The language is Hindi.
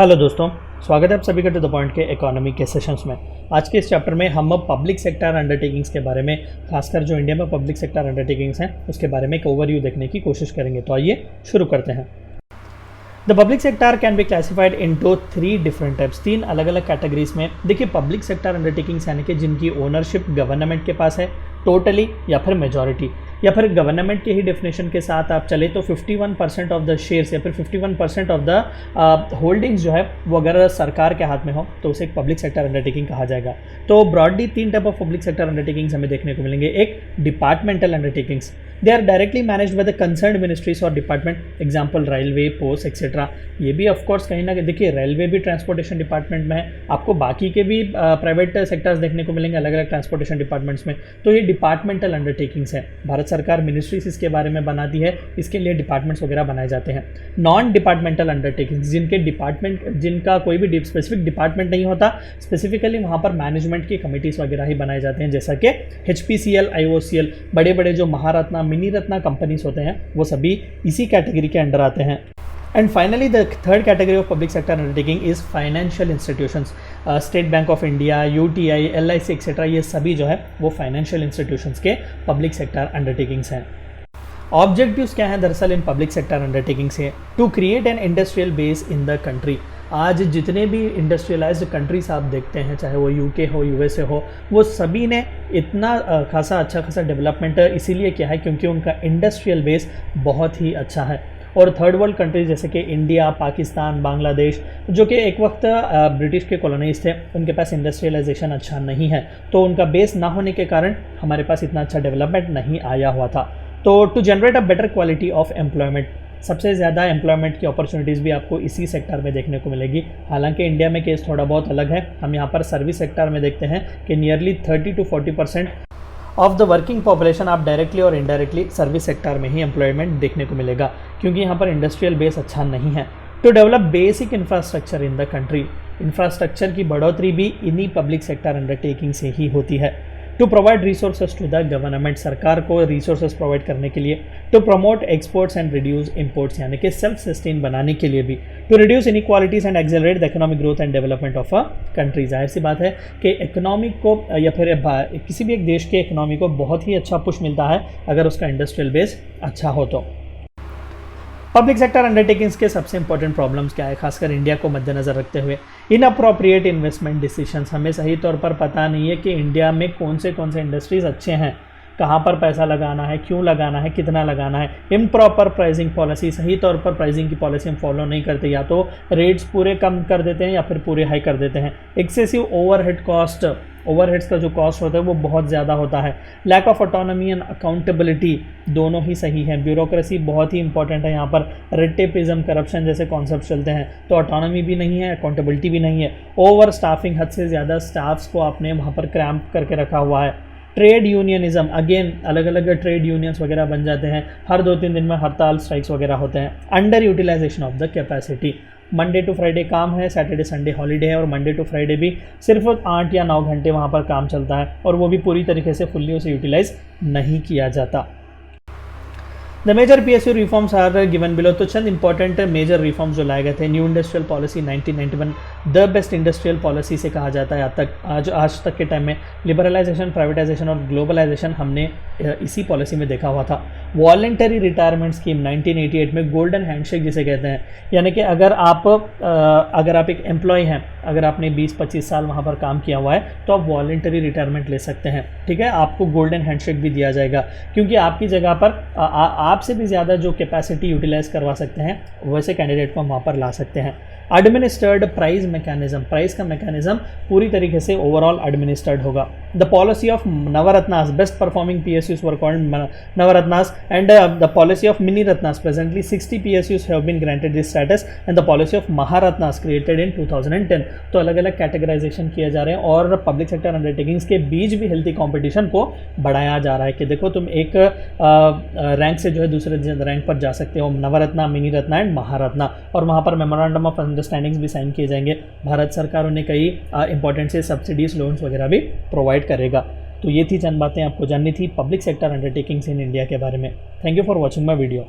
हेलो दोस्तों, स्वागत है आप सभी का टू द पॉइंट के इकोनॉमी के सेशंस में। आज के इस चैप्टर में हम पब्लिक सेक्टर अंडरटेकिंग्स के बारे में, खासकर जो इंडिया में पब्लिक सेक्टर अंडरटेकिंग्स हैं उसके बारे में एक ओवरव्यू देखने की कोशिश करेंगे। तो आइए शुरू करते हैं। The public sector can be classified into 3 different types. 3 अलग अलग कैटेगरीज में। देखिए, पब्लिक सेक्टर अंडरटेकिंग्स यानी कि जिनकी ओनरशिप गवर्नमेंट के पास है टोटली या फिर मेजॉरिटी, या फिर गवर्नमेंट के ही डेफिनेशन के साथ आप चले तो 51% ऑफ द शेयर्स या फिर 51% ऑफ द होल्डिंग्स जो है वो अगर सरकार के हाथ में हो तो उसे एक पब्लिक सेक्टर अंडरटेकिंग कहा जाएगा। तो broadly 3 type of public sector undertakings हमें देखने को मिलेंगे। एक, departmental undertakings, they are directly managed by the concerned ministries और department. Example railway, post etcetera. ये भी ऑफकोर्स कहीं ना देखिए, रेलवे भी ट्रांसपोर्टेशन डिपार्टमेंट में है, आपको बाकी के भी प्राइवेट सेक्टर्स देखने को मिलेंगे अलग अलग ट्रांसपोर्टेशन डिपार्टमेंट्स में। तो ये डिपार्टमेंटल अंडरटेकिंग्स है। भारत सरकार मिनिस्ट्रीज इसके बारे में बनाती है, इसके लिए डिपार्टमेंट्स वगैरह बनाए जाते हैं। नॉन डिपार्टमेंटल अंडरटेकिंग्स, जिनका कोई भी स्पेसिफिक डिपार्टमेंट नहीं होता, स्पेसिफिकली वहाँ पर मैनेजमेंट की कमिटीज़ वगैरह ही बनाए जाते हैं, जैसा कि HPCL, IOCL, बड़े बड़े जो महारत्ना, मिनी रत्ना कंपनीज होते हैं वो सभी इसी कैटेगरी के अंडर आते हैं। And finally the third category of public sector undertaking is financial institutions. State Bank of India, UTI, LIC etcetera, ये सभी जो है वो फाइनेंशियल इंस्टीट्यूशंस के पब्लिक सेक्टर अंडरटेकिंग्स हैं। ऑब्जेक्टिव्स क्या हैं दरअसल इन पब्लिक सेक्टर अंडरटेकिंग से? To create an industrial base in the country. आज जितने भी इंडस्ट्रियलाइज्ड कंट्रीज आप देखते हैं, चाहे वो UK हो, USA हो, वो सभी ने इतना अच्छा खासा डेवलपमेंट इसीलिए किया है क्योंकि उनका इंडस्ट्रियल बेस बहुत ही अच्छा है। और थर्ड वर्ल्ड कंट्रीज जैसे कि इंडिया, पाकिस्तान, बांग्लादेश, जो कि एक वक्त ब्रिटिश के कॉलोनीज थे, उनके पास इंडस्ट्रियलाइजेशन अच्छा नहीं है, तो उनका बेस ना होने के कारण हमारे पास इतना अच्छा डेवलपमेंट नहीं आया हुआ था। तो to generate a better quality of employment, सबसे ज़्यादा एम्प्लॉयमेंट की अपॉर्चुनिटीज़ भी आपको इसी सेक्टर में देखने को मिलेगी। हालांकि इंडिया में केस थोड़ा बहुत अलग है। हम यहाँ पर सर्विस सेक्टर में देखते हैं कि nearly 30 to 40% of the working population आप डायरेक्टली और इनडायरेक्टली सर्विस सेक्टर में ही एम्प्लॉयमेंट देखने को मिलेगा, क्योंकि यहाँ पर इंडस्ट्रियल बेस अच्छा नहीं है। To develop basic infrastructure in the country, infrastructure की बढ़ोतरी भी इन्हीं पब्लिक सेक्टर अंडरटेकिंग से ही होती है। To provide resources to the government, सरकार को रिसोर्सेज प्रोवाइड करने के लिए। To promote exports and reduce imports, यानी कि सेल्फ सस्टेन बनाने के लिए भी। To reduce inequalities and accelerate the economic growth and development of a country. जाहिर सी बात है कि इकोनॉमिक को या फिर किसी भी एक देश के इकोनॉमी को बहुत ही अच्छा पुश मिलता है अगर उसका इंडस्ट्रियल बेस अच्छा हो तो। पब्लिक सेक्टर अंडरटेकिंग्स के सबसे इंपॉर्टेंट प्रॉब्लम्स क्या है, खासकर इंडिया को मद्देनजर रखते हुए? इनअप्रोप्रिएट इन्वेस्टमेंट डिसीजंस, हमें सही तौर पर पता नहीं है कि इंडिया में कौन से इंडस्ट्रीज अच्छे हैं, कहाँ पर पैसा लगाना है, क्यों लगाना है, कितना लगाना है। इम्प्रॉपर प्राइसिंग पॉलिसी, सही तौर पर प्राइसिंग की पॉलिसी हम फॉलो नहीं करते, या तो रेट्स पूरे कम कर देते हैं या फिर पूरे हाई कर देते हैं। एक्सेसिव ओवरहेड कॉस्ट, ओवरहेड्स का जो कॉस्ट होता है वो बहुत ज़्यादा होता है। Lack of autonomy and accountability, दोनों ही सही है। ब्यूरोक्रेसी बहुत ही इंपॉर्टेंट है यहाँ पर। रेड टेपिज्म, करप्शन जैसे कॉन्सेप्ट चलते हैं, तो ऑटोनॉमी भी नहीं है, अकाउंटेबिलिटी भी नहीं है। ओवर स्टाफिंग, हद से ज़्यादा स्टाफ्स को आपने वहाँ पर क्रैम्प करके रखा हुआ है। ट्रेड यूनियनिज्म, अगेन अलग अलग ट्रेड यूनियंस वगैरह बन जाते हैं, हर 2-3 दिन में हड़ताल, स्ट्राइक्स वगैरह होते हैं। Under utilization of the capacity, Monday to Friday काम है, सैटरडे संडे हॉलीडे है, और मंडे टू फ्राइडे भी सिर्फ 8 या 9 घंटे वहाँ पर काम चलता है, और वो भी पूरी तरीके से फुल्ली उसे यूटिलाइज नहीं किया जाता। The major PSU reforms are given below. तो चंद इंपॉर्टेंट मेजर रिफॉर्म्स जो लाए गए थे। New industrial policy 1991 the best industrial policy से कहा जाता है आज तक के टाइम में। लिबरलाइजेशन, प्राइवेटाइजेशन और ग्लोबलाइजेशन हमने इसी पॉलिसी में देखा हुआ था। वॉलेंटरी रिटायरमेंट स्कीम 1988 में, गोल्डन हैंडशेक जिसे कहते हैं, यानी कि अगर आप एक एम्प्लॉय हैं, अगर आपने 20-25 साल वहाँ पर काम किया हुआ है तो आप वॉलेंटरी रिटायरमेंट ले सकते हैं। ठीक है, आपको गोल्डन हैंडशेक भी दिया जाएगा, क्योंकि आपकी जगह पर आपसे भी ज़्यादा जो कैपेसिटी यूटिलाइज करवा सकते हैं वैसे कैंडिडेट को हम वहाँ पर ला सकते हैं। एडमिनिस्टर्ड प्राइस मैकेनिज्म, प्राइस का मैकेनिज्म पूरी तरीके से ओवरऑल एडमिनिस्टर्ड होगा। The policy of Navratnas, best performing PSUs were called Navratnas, and the policy of mini Ratnas, presently 60 PSUs have been granted this status, and the policy of Maharatnas created in 2010। तो अलग अलग कैटेगराइजेशन किए जा रहे हैं, और पब्लिक सेक्टर अंडरटेकिंग्स के बीच भी हेल्थी कॉम्पिटिशन को बढ़ाया जा रहा है कि देखो तुम एक रैंक से जो है दूसरे रैंक पर जा सकते हो, नवरत्ना, मिनी रत्ना एंड महारत्ना, और वहाँ पर मेमोरेंडम ऑफ अंडरस्टैंडिंग्स भी साइन किए जाएंगे। भारत सरकार उन्हें कई इंपॉर्टेंट से सब्सिडीज, लोन्स वगैरह भी प्रोवाइड करेगा। तो ये थी चंद बातें आपको जाननी थी public sector undertakings in India के बारे में। Thank you for watching my video.